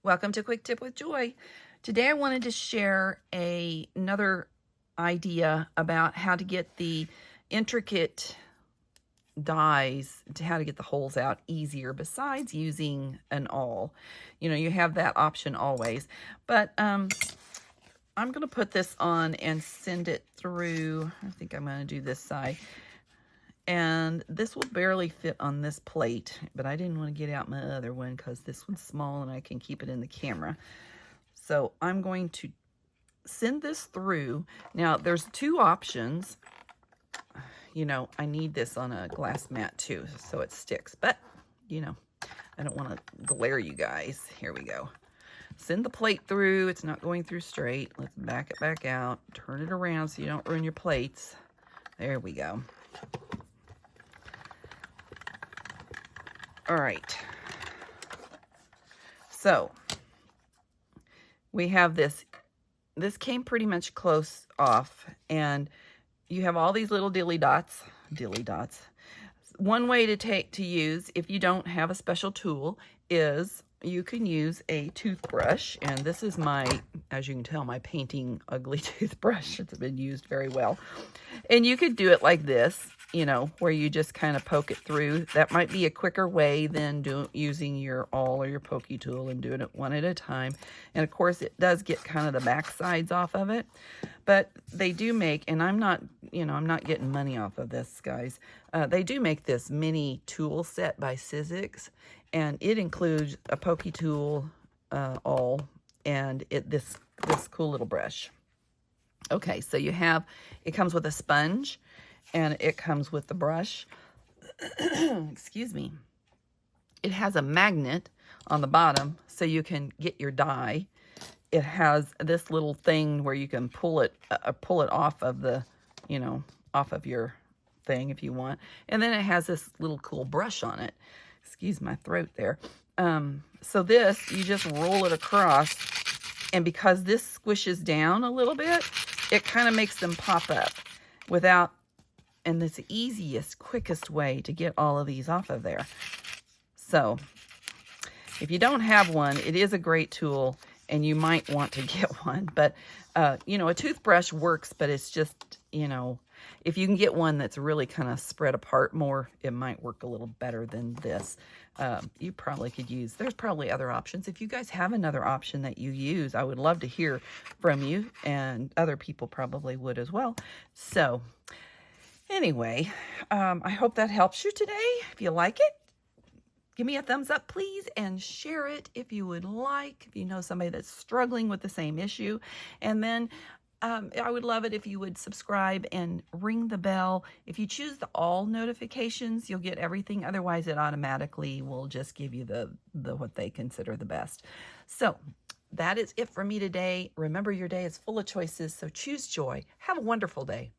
Welcome to Quick Tip with Joy. Today I wanted to share another idea about how to get the intricate dies, to how to get the holes out easier besides using an awl. You know, you have that option always. But I'm going to put this on and send it through. I think I'm going to do this side. And this will barely fit on this plate, but I didn't want to get out my other one because this one's small and I can keep it in the camera. So I'm going to send this through. Now, there's two options. You know, I need this on a glass mat too, so it sticks. But, you know, I don't want to glare you guys. Here we go. Send the plate through. It's not going through straight. Let's back it back out. Turn it around so you don't ruin your plates. There we go. All right, so we have this. This came pretty much close off, and you have all these little dilly dots. One way to use, if you don't have a special tool, is you can use a toothbrush, and this is my, as you can tell, my painting ugly toothbrush. It's been used very well. And you could do it like this, you know, where you just kind of poke it through. That might be a quicker way than using your awl or your pokey tool and doing it one at a time. And of course, it does get kind of the back sides off of it. But they do make, and I'm not, you know, I'm not getting money off of this, guys. They do make this mini tool set by Sizzix, and it includes a pokey tool, awl, and this cool little brush. Okay, so you have, it comes with a sponge, and it comes with the brush. Excuse me. It has a magnet on the bottom, so you can get your die. It has this little thing where you can pull it off of the, you know, off of your thing if you want. And then it has this little cool brush on it. Excuse my throat there. So this, you just roll it across, and because this squishes down a little bit, it kind of makes them pop up without, and it's the easiest, quickest way to get all of these off of there. So if you don't have one, it is a great tool, and you might want to get one. But, you know, a toothbrush works, but it's just, you know, if you can get one that's really kind of spread apart more, it might work a little better than this. You probably could use, there's probably other options. If you guys have another option that you use, I would love to hear from you, and other people probably would as well. So anyway, I hope that helps you today. If you like it, give me a thumbs up, please, and share it if you would like, if you know somebody that's struggling with the same issue. And then I would love it if you would subscribe and ring the bell. If you choose the all notifications, you'll get everything. Otherwise, it automatically will just give you the what they consider the best. So that is it for me today. Remember, your day is full of choices, so choose joy. Have a wonderful day.